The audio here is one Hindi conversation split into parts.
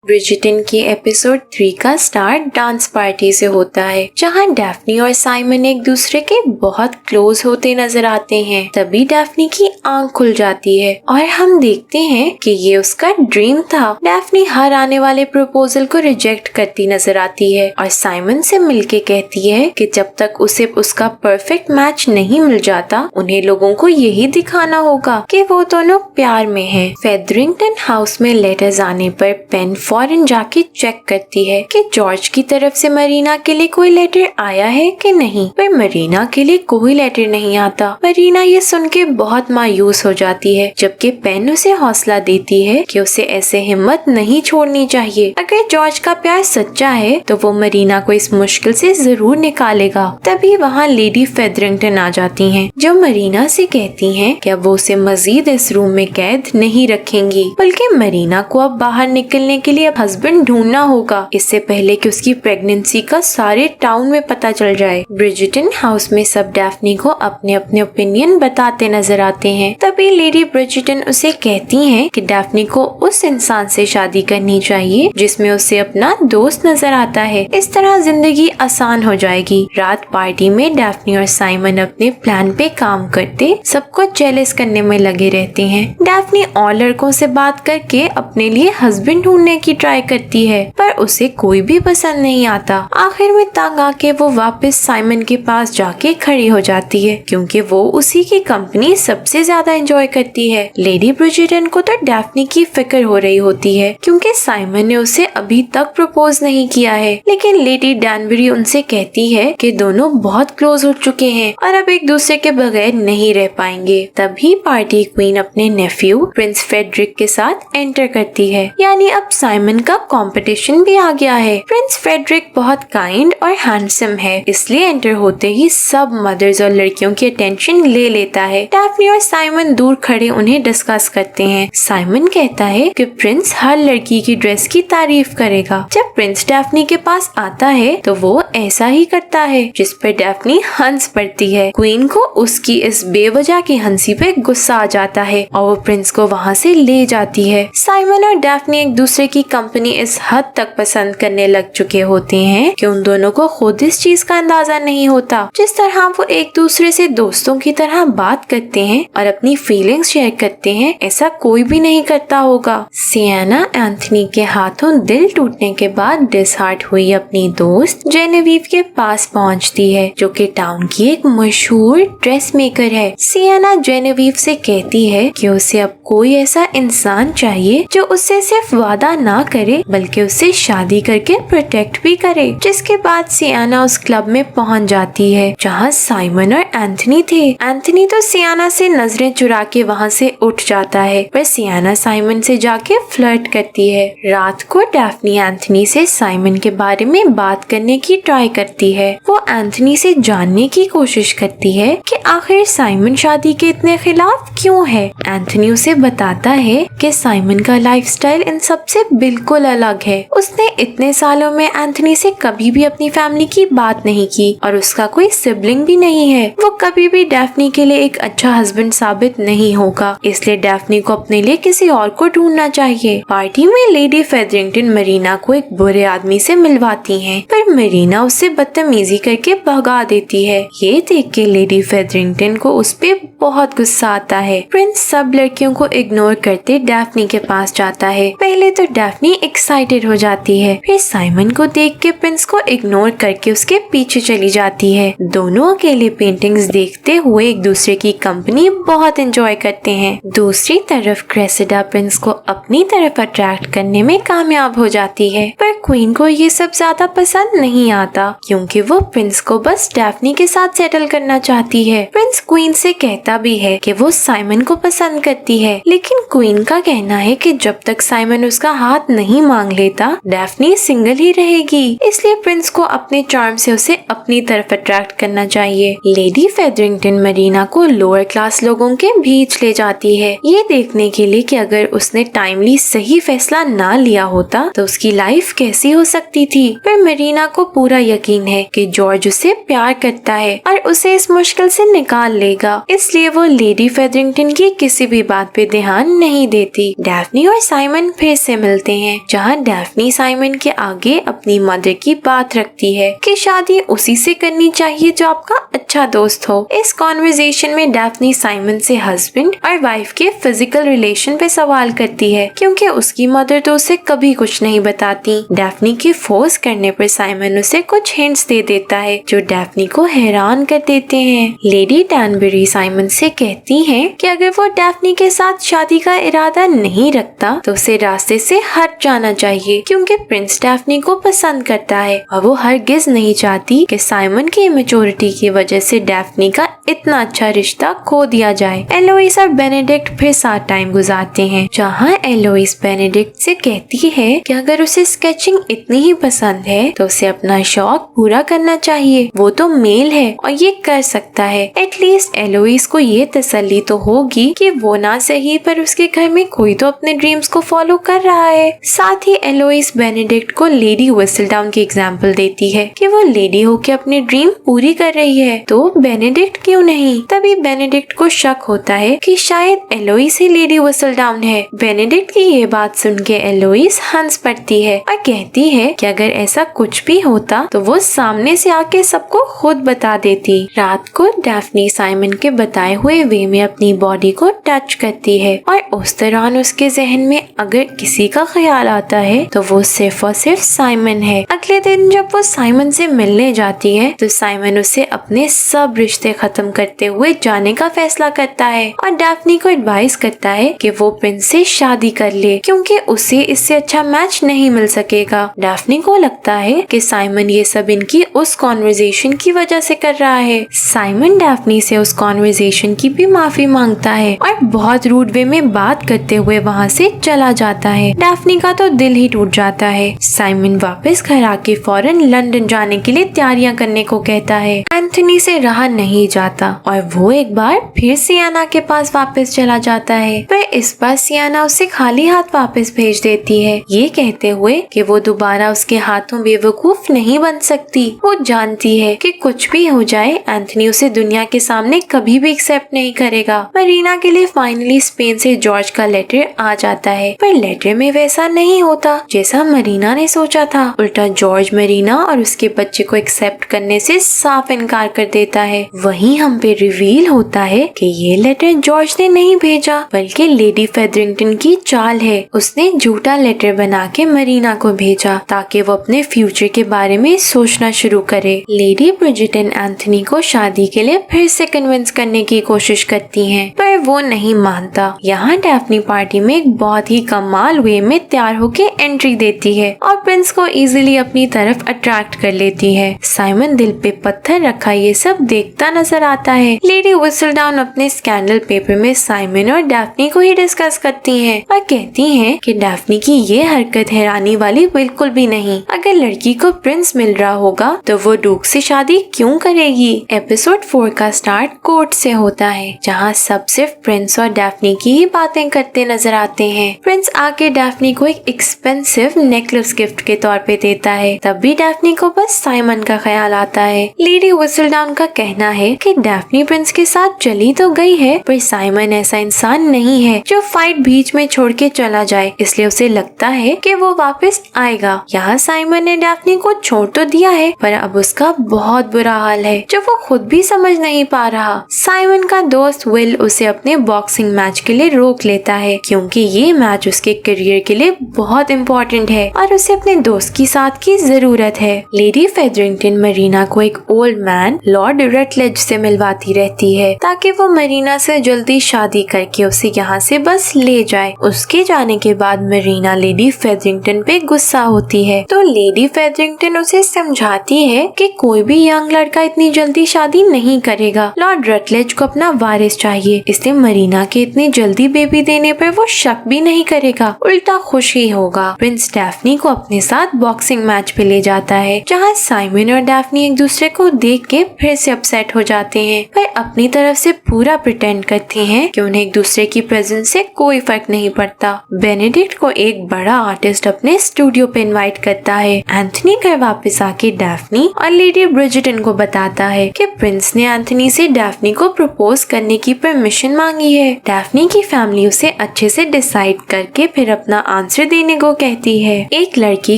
ब्रिजिटन के एपिसोड 3 का स्टार्ट डांस पार्टी से होता है, जहां डैफ्नी और साइमन एक दूसरे के बहुत क्लोज होते नजर आते हैं। तभी डैफ्नी की आंख खुल जाती है और हम देखते हैं कि ये उसका ड्रीम था। डैफ्नी हर आने वाले प्रपोजल को रिजेक्ट करती नजर आती है और साइमन से मिलके कहती है कि जब तक उसे उसका परफेक्ट मैच नहीं मिल जाता, उन्हें लोगों को यही दिखाना होगा कि वो दोनों प्यार में हैं। फेदरिंगटन हाउस में लेटर्स आने पर पेन फौरन जाके चेक करती है कि जॉर्ज की तरफ से मरीना के लिए कोई लेटर आया है कि नहीं, पर मरीना के लिए कोई लेटर नहीं आता। मरीना ये सुन के बहुत मायूस हो जाती है, जबकि पेन उसे हौसला देती है कि उसे ऐसे हिम्मत नहीं छोड़नी चाहिए। अगर जॉर्ज का प्यार सच्चा है तो वो मरीना को इस मुश्किल से जरूर निकालेगा। तभी वहाँ लेडी फेदरिंगटन आ जाती हैं, जो मरीना से कहती हैं कि अब वो उसे मजीद इस रूम में कैद नहीं रखेंगी, बल्कि मरीना को अब बाहर निकलने के लिए अब हस्बैंड ढूंढना होगा, इससे पहले कि उसकी प्रेगनेंसी का सारे टाउन में पता चल जाए। ब्रिजिटन हाउस में सब डैफ्नी को अपने अपने ओपिनियन बताते नजर आते हैं। तभी लेडी ब्रिजिटन उसे कहती हैं कि डैफ्नी को उस इंसान से शादी करनी चाहिए जिसमें उसे अपना दोस्त नजर आता है। इस तरह जिंदगी आसान हो जाएगी। रात पार्टी में डैफ्नी और साइमन अपने प्लान पे काम करते सबको जेलस करने में लगे रहते हैं। डैफ्नी और लड़कों से बात करके अपने लिए हस्बैंड ढूंढने की ट्राई करती है, पर उसे कोई भी पसंद नहीं आता। आखिर में तंग आके वो वापस साइमन के पास जाके खड़ी हो जाती है, क्योंकि वो उसी की कंपनी सबसे ज्यादा एंजॉय करती है। लेडी ब्रिजिटन को तो डैफ्नी की फिक्र हो रही होती है, क्योंकि साइमन ने उसे अभी तक प्रपोज नहीं किया है। लेकिन लेडी डैनबरी उनसे कहती है कि दोनों बहुत क्लोज हो चुके हैं और अब एक दूसरे के बगैर नहीं रह पाएंगे। तभी पार्टी क्वीन अपने नेफ्यू प्रिंस फेडरिक के साथ एंटर करती है, यानी अब साइमन का कंपटीशन भी आ गया है। प्रिंस फेडरिक बहुत काइंड और हैंडसम है, इसलिए एंटर होते ही सब मदर्स और लड़कियों की अटेंशन ले लेता है। डैफ्नी और साइमन दूर खड़े उन्हें डिस्कस करते हैं। साइमन कहता है कि प्रिंस हर लड़की की ड्रेस की तारीफ करेगा। जब प्रिंस डैफ्नी के पास आता है तो वो ऐसा ही करता है, जिस पर डैफ्नी हंस पड़ती है। क्वीन को उसकी इस बेवजह की हंसी पे गुस्सा आ जाता है और वो प्रिंस को वहाँ से ले जाती है। साइमन और डैफ्नी एक दूसरे की कंपनी इस हद तक पसंद करने लग चुके होते हैं कि उन दोनों को खुद इस चीज का अंदाजा नहीं होता। जिस तरह वो एक दूसरे से दोस्तों की तरह बात करते हैं और अपनी फीलिंग्स शेयर करते हैं, ऐसा कोई भी नहीं करता होगा। सिएना एंथनी के हाथों दिल टूटने के बाद डिसहार्ट हुई अपनी दोस्त जेनेविव के पास पहुंचती है, जो कि टाउन की एक मशहूर ड्रेस मेकर है। सिएना जेनेविव से कहती है कि उसे अब कोई ऐसा इंसान चाहिए जो उससे सिर्फ वादा ना करे बल्कि उससे शादी करके प्रोटेक्ट भी करे। जिसके बाद सियाना उस क्लब में पहुंच जाती है जहां साइमन और एंथनी थे। एंथनी तो सियाना से नजरें चुरा के वहां से उठ जाता है, पर सियाना साइमन से जाके फ्लर्ट करती है। रात को डैफ्नी एंथनी से साइमन के बारे में बात करने की ट्राई करती है। वो एंथनी से जानने की कोशिश करती है कि आखिर साइमन शादी के इतने खिलाफ क्यों है। एंथनी उसे बताता है कि साइमन का लाइफस्टाइल इन सबसे बिल्कुल अलग है। उसने इतने सालों में एंथनी से कभी भी अपनी फैमिली की बात नहीं की और उसका कोई सिबलिंग भी नहीं है। वो कभी भी डैफ्नी के लिए एक अच्छा हस्बैंड साबित नहीं होगा, इसलिए डैफ्नी को अपने लिए किसी और को ढूंढना चाहिए। पार्टी में लेडी फेदरिंगटन मरीना को एक बुरे आदमी से मिलवाती हैं, पर मरीना उससे बदतमीजी करके भगा देती है। ये देख के लेडी फेदरिंगटन को उस पे बहुत गुस्सा आता है। प्रिंस सब लड़कियों को इग्नोर करते डैफ्नी के पास जाता है। पहले तो डैफ्नी एक्साइटेड हो जाती है, फिर साइमन को देख के प्रिंस को इग्नोर करके उसके पीछे चली जाती है। दोनों अकेले पेंटिंग्स देखते हुए एक दूसरे की कंपनी बहुत एंजॉय करते हैं। दूसरी तरफ क्रेसिडा प्रिंस को अपनी तरफ अट्रैक्ट करने में कामयाब हो जाती है, पर क्वीन को ये सब ज्यादा पसंद नहीं आता, क्योंकि वो प्रिंस को बस डैफ्नी के साथ सेटल करना चाहती है। प्रिंस क्वीन से कहता भी है कि वो साइमन को पसंद करती है, लेकिन क्वीन का कहना है कि जब तक साइमन उसका हाथ नहीं मांग लेता डेफनी सिंगल ही रहेगी, इसलिए प्रिंस को अपने चार्म से उसे अपनी तरफ अट्रैक्ट करना चाहिए। लेडी फेदरिंगटन मरीना को लोअर क्लास लोगों के बीच ले जाती है, ये देखने के लिए कि अगर उसने टाइमली सही फैसला ना लिया होता तो उसकी लाइफ कैसी हो सकती थी। पर मरीना को पूरा यकीन है कि जॉर्ज उसे प्यार करता है और उसे इस मुश्किल से निकाल लेगा, इसलिए वो लेडी फेदरिंगटन की किसी भी बात पे ध्यान नहीं देती। डेफनी और साइमन फिर से मिलते हैं, जहाँ डेफनी साइमन के आगे अपनी मदर की बात रखती है कि शादी उसी से करनी चाहिए जो आपका अच्छा दोस्त हो। इस कॉन्वर्सेशन में डेफनी साइमन से हस्बैंड और वाइफ के फिजिकल रिलेशन पे सवाल करती है, क्योंकि उसकी मदर तो उसे कभी कुछ नहीं बताती। डेफनी के फोर्स करने पर साइमन उसे कुछ हिंट्स दे देता है जो डेफनी को हैरान कर देते हैं। लेडी टैनबरी साइमन से कहती है कि अगर वो डेफनी के साथ शादी का इरादा नहीं रखता तो उसे रास्ते से हट जाना चाहिए, क्योंकि प्रिंस डेफनी को पसंद करता है और वो हरगिज नहीं चाहती कि साइमन की इमेच्योरिटी की वजह से डेफनी का इतना अच्छा रिश्ता खो दिया जाए। एलोइस और बेनेडिक्ट फिर साथ टाइम गुजारते हैं, जहाँ एलोइस बेनेडिक्ट से कहती है कि अगर उसे स्केचिंग इतनी ही पसंद है तो उसे अपना शौक पूरा करना चाहिए, वो तो मेल है और ये कर सकता है। एटलीस्ट एलोइस को ये तसल्ली तो होगी कि वो ना सही पर उसके घर में कोई तो अपने ड्रीम्स को फॉलो कर रहा है। साथ ही एलोइस बेनेडिक्ट को लेडी व्हिसलडाउन की एग्जांपल देती है कि वो लेडी होके अपनी ड्रीम पूरी कर रही है, तो बेनेडिक्ट क्यों नहीं। तभी बेनेडिक्ट को शक होता है कि शायद एलोइस ही लेडी व्हिसलडाउन है। बेनेडिक्ट की ये बात सुन के एलोइस हंस पड़ती है और कहती है कि अगर ऐसा कुछ भी होता तो वो सामने से आके सबको खुद बता देती। रात को डेफनी साइमन के बताए हुए वे में अपनी बॉडी को टच करती है और उस दौरान उसके जहन में अगर किसी का ख्याल आता है तो वो सिर्फ और सिर्फ साइमन है। अगले दिन जब वो साइमन से मिलने जाती है तो साइमन उसे अपने सब रिश्ते खत्म करते हुए जाने का फैसला करता है और डेफनी को एडवाइस करता है कि वो प्रिंस से शादी कर ले, क्योंकि उसे इससे अच्छा मैच नहीं मिल सकेगा। डेफनी को लगता है कि साइमन ये सब इनकी उस कॉन्वर्सेशन की वजह से कर रहा है। साइमन डेफनी से उस कॉन्वर्सेशन की भी माफी मांगता है और बहुत रूड वे में बात करते हुए वहाँ से चला जाता है। डेफनी का तो दिल ही टूट जाता है। साइमन वापस घर आके फौरन लंदन जाने के लिए तैयारियां करने को कहता है। एंथनी से रहा नहीं जाता और वो एक बार फिर सियाना के पास वापस चला जाता है, पर इस बार सियाना उसे खाली हाथ वापस भेज देती है, ये कहते हुए कि वो दोबारा उसके हाथों बेवकूफ नहीं बन सकती। वो जानती है कि कुछ भी हो जाए एंथनी उसे दुनिया के सामने कभी भी एक्सेप्ट नहीं करेगा। मरीना के लिए फाइनली स्पेन से जॉर्ज का लेटर आ जाता है, पर लेटर में वैसा नहीं होता जैसा मरीना ने सोचा था। उल्टा जॉर्ज मरीना और उसके बच्चे को एक्सेप्ट करने से साफ इनकार कर देता है। वहीं हम पे रिवील होता है कि ये लेटर जॉर्ज ने नहीं भेजा बल्कि लेडी फेदरिंगटन की चाल है। उसने झूठा लेटर बना के मरीना को भेजा ताकि वो अपने फ्यूचर के बारे में सोचना शुरू करे। लेडी ब्रिजिटन एंथनी को शादी के लिए फिर से कन्विंस करने की कोशिश करती हैं, पर वो नहीं मानता। यहाँ डेफनी पार्टी में एक बहुत ही कमाल वे में तैयार होके एंट्री देती है और प्रिंस को इजीली अपनी तरफ अट्रैक्ट कर लेती है। साइमन दिल पे पत्थर रखा ये सब देखता नजर आता है। लेडी व्हिसलडाउन अपने स्कैंडल पेपर में साइमन और डेफनी को ही डिस्कस करती हैं और कहती हैं कि डेफनी की ये हरकत हैरानी वाली बिल्कुल भी नहीं। अगर लड़की को प्रिंस मिल रहा होगा तो वो डूक से शादी क्यों करेगी। एपिसोड 4 का स्टार्ट कोर्ट से होता है, जहाँ सब सिर्फ प्रिंस और डेफनी की ही बातें करते नजर आते हैं। प्रिंस आके डेफनी को एक एक्सपेंसिव नेकलेस गिफ्ट के तौर पे देता है, तब भी डेफनी को बस साइमन का ख्याल आता है। लेडी व्हिसलडाउन का कहना है कि डेफनी प्रिंस के साथ चली तो गई है, पर साइमन ऐसा इंसान नहीं है जो फाइट बीच में छोड़ के चला जाए, इसलिए उसे लगता है कि वो वापस आएगा। यहाँ साइमन ने डेफनी को छोड़ तो दिया है, पर अब उसका बहुत बुरा हाल है जो वो खुद भी समझ नहीं पा रहा। साइमन का दोस्त विल उसे अपने बॉक्सिंग मैच के लिए रोक लेता है, क्योंकि ये मैच उसके करियर के लिए बहुत इम्पोर्टेंट है और उसे अपने दोस्त की साथ की जरूरत है। लेडी फेदरिंगटन मरीना को एक ओल्ड मैन लॉर्ड रटलेज से मिलवाती रहती है ताकि वो मरीना से जल्दी शादी करके उसे यहाँ से बस ले जाए। उसके जाने के बाद मरीना लेडी फेदरिंगटन पे गुस्सा होती है, तो लेडी फेदरिंगटन उसे समझाती है कि कोई भी यंग लड़का इतनी जल्दी शादी नहीं करेगा। लॉर्ड रटलेज को अपना वारिस चाहिए, इसलिए मरीना के इतनी जल्दी बेबी देने पर वो शक भी नहीं करेगा, उल्टा खुश ही होगा। प्रिंस डैफ्नी को अपने साथ बॉक्सिंग मैच पे ले जाता है, जहाँ साइमन और डैफ्नी एक दूसरे को देख के फिर से अपसेट हो जाते हैं, पर अपनी तरफ से पूरा प्रिटेंड करते हैं कि उन्हें एक दूसरे की प्रेजेंस से कोई फर्क नहीं पड़ता। बेनेडिक्ट को एक बड़ा आर्टिस्ट अपने स्टूडियो पे इनवाइट करता है। एंथनी घर वापस आके डैफ्नी और लेडी ब्रिजिटन को बताता है कि प्रिंस ने एंथनी से डैफ्नी को प्रपोज करने की परमिशन मांगी है। डैफ्नी की फैमिली उसे अच्छे से डिसाइड करके फिर अपना आंसर देने को कहती है। एक लड़की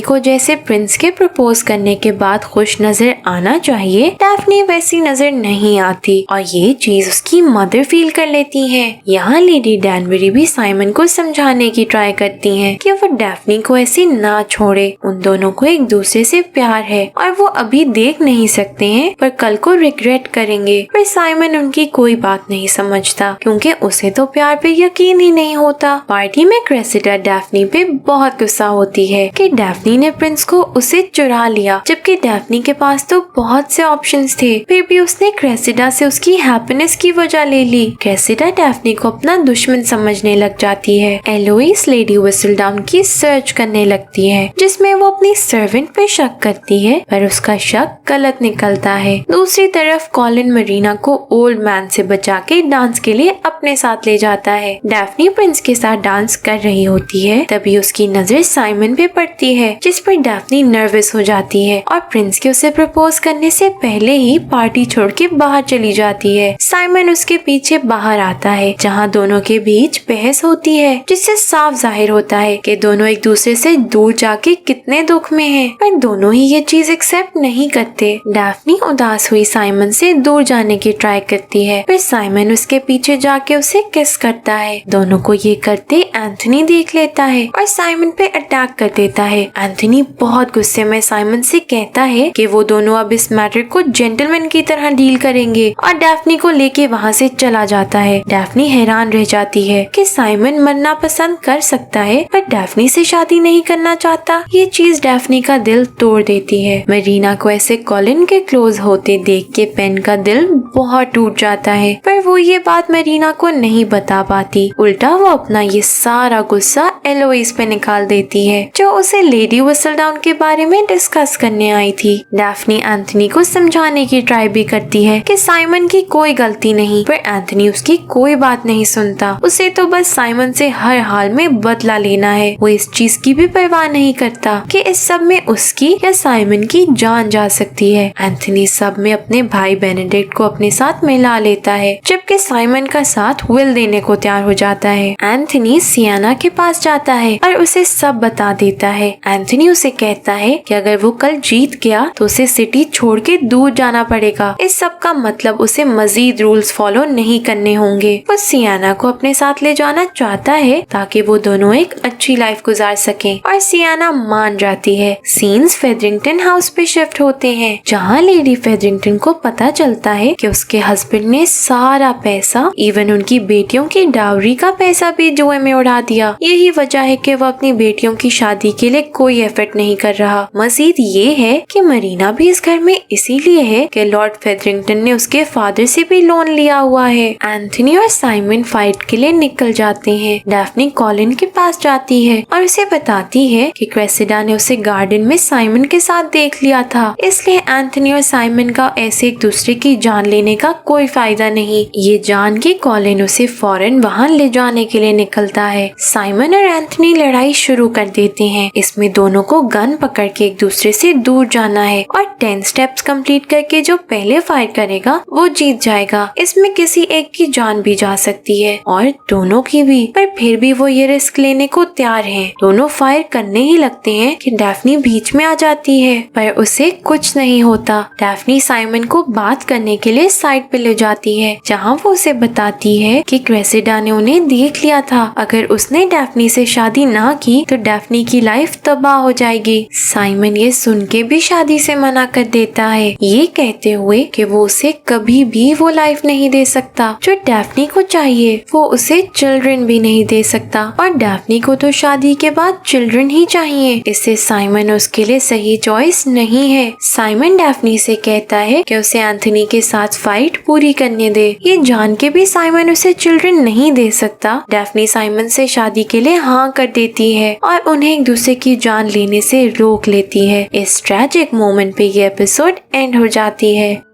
को जैसे प्रिंस के प्रपोज करने के बाद खुश नजर आना चाहिए, डैफ्नी वैसी नजर नहीं आती और ये चीज उसकी मदर फील कर लेती है। यहाँ लेडी डैनबरी भी साइमन को समझाने की ट्राई करती हैं कि वो डैफ्नी को ऐसे ना छोड़े, उन दोनों को एक दूसरे से प्यार है और वो अभी देख नहीं सकते हैं पर कल को रिग्रेट करेंगे। पर साइमन उनकी कोई बात नहीं समझता क्योंकि उसे तो प्यार पे यकीन ही नहीं होता। पार्टी में क्रेसिडा डैफ्नी पे बहुत गुस्सा होती है कि डैफ्नी ने प्रिंस को उसे चुरा लिया, जबकि डैफ्नी के पास तो बहुत से ऑप्शंस थे, फिर भी उसने क्रेसिडा से उसकी हैप्पीनेस की वजह ले ली। क्रेसिडा डैफ्नी को अपना दुश्मन समझने लग जाती है। एलोइस लेडी व्हिसलडाउन की सर्च करने लगती है, जिसमें वो अपनी सर्वेंट पे शक करती है, पर उसका शक गलत निकलता है। दूसरी तरफ कॉलिन मरीना को ओल्ड मैन से बचा के डांस के लिए अपने साथ ले जाता है। डैफ्नी प्रिंस के साथ डांस कर रही होती है, तभी उसकी नजर साइमन पे पड़ती है, जिस पर डैफ्नी नर्वस हो जाती है और प्रिंस के उसे प्रपोज करने से पहले ही पार्टी छोड़ के बाहर चली जाती है। साइमन उसके पीछे बाहर आता है, जहाँ दोनों के बीच बहस होती है, जिससे साफ जाहिर होता है कि दोनों एक दूसरे से दूर जाके कितने दुख में हैं, पर दोनों ही ये चीज एक्सेप्ट नहीं करते। डैफ्नी उदास हुई साइमन से दूर जाने की ट्राई करती है, फिर साइमन उसके पीछे जाके उसे किस करता है। दोनों को ये करते एंथनी देख लेता है और साइमन पे अटैक कर देता है। एंथनी बहुत गुस्से में साइमन से कहता है कि वो दोनों अब इस मैटर को जेंटलमैन की तरह डील करेंगे और डैफ्नी को लेके वहाँ से चला जाता है। डैफ्नी हैरान रह जाती है कि साइमन मरना पसंद कर सकता है पर डैफ्नी से शादी नहीं करना चाहता। ये चीज डैफ्नी का दिल तोड़ देती है। मरीना को ऐसे कॉलिन के क्लोज होते देख के पेन का दिल बहुत टूट जाता है, पर वो ये बात मरीना को नहीं बता पाती। उल्टा वो अपना ये सारा गुस्सा एलोइस पे निकाल देती है, जो उसे लेडी व्हिसलडाउन के बारे में डिस्कस करने आई थी। डैफ्नी एंथनी को समझाने की ट्राई भी करती है कि साइमन की कोई गलती नहीं, पर एंथनी उसकी कोई बात नहीं सुनता। उसे तो बस साइमन से हर हाल में बदला लेना है। वो इस चीज की भी परवाह नहीं करता कि इस सब में उसकी या साइमन की जान जा सकती है। एंथनी सब में अपने भाई बेनेडिक्ट को अपने साथ मिला लेता है, जबकि साइमन का साथ विल देने को तैयार हो जाता है। एंथनी सियाना के पास जाता है और उसे सब बता देता है। एंथनी उसे कहता है कि अगर वो कल जीत गया तो उसे सिटी छोड़ के दूर जाना पड़ेगा। इस सब का मतलब उसे मजीद रूल्स फॉलो नहीं करने होंगे। वो सियाना को अपने साथ ले जाना चाहता है ताकि वो दोनों एक अच्छी लाइफ गुजार सकें, और सियाना मान जाती है। सीन्स फेदरिंगटन हाउस पे शिफ्ट होते हैं, जहाँ लेडी फेदरिंगटन को पता चलता है कि उसके हस्बैंड ने सारा पैसा, इवन उनकी बेटियों की डावरी का पैसा भी जुए में उड़ा दिया। यही वजह है कि वो अपनी बेटियों की शादी के लिए कोई एफर्ट नहीं कर रहा। मजीद ये है कि मरीना भी इस घर में इसीलिए है कि लॉर्ड फेदरिंगटन ने उसके फादर से भी लोन लिया हुआ है। एंथनी और साइमन फाइट के लिए निकल जाते हैं। डैफ्नी कॉलिन के पास जाती है और उसे बताती है कि क्रेसिडा ने उसे गार्डन में साइमन के साथ देख लिया था, इसलिए एंथनी और साइमन का ऐसे एक दूसरे की जान लेने का कोई फायदा नहीं। ये जान के कॉलिन उसे फौरन वहाँ ले जाने के लिए निकलता है। साइमन और एंथनी लड़ाई शुरू कर देते हैं। इसमें दोनों को गन पकड़ के एक दूसरे से दूर जाना है और 10 स्टेप्स कंप्लीट करके जो पहले फायर करेगा वो जीत जाएगा। इसमें किसी एक की जान भी जा सकती है और दोनों की भी, पर फिर भी वो ये रिस्क लेने को तैयार हैं। दोनों फायर करने ही लगते हैं कि डैफ्नी बीच में आ जाती है, पर उसे कुछ नहीं होता। डैफ्नी साइमन को बात करने के लिए साइड पे ले जाती है, जहाँ वो उसे बताती है कि क्रेसिडा ने उन्हें देख लिया था। अगर उसने डैफ्नी से शादी ना की तो डैफ्नी की लाइफ तबाह हो जाएगी। साइमन ये सुन के भी शादी से मना कर देता है, ये कहते हुए कि वो उसे कभी भी वो लाइफ नहीं दे सकता जो डैफ्नी को चाहिए। वो उसे चिल्ड्रन भी नहीं दे सकता और डैफ्नी को तो शादी के बाद चिल्ड्रन ही चाहिए। इससे साइमन उसके लिए सही चॉइस नहीं है। साइमन डैफ्नी से कहता है कि उसे एंथनी के साथ फाइट पूरी करने दे। ये जान के भी साइमन उसे चिल्ड्रन नहीं दे सकता। डैफ्नी साइमन से शादी के लिए हाँ कर देती है और उन्हें उन्हें एक दूसरे की जान लेने से रोक लेती है। इस ट्रैजिक मोमेंट पे ये एपिसोड एंड हो जाती है।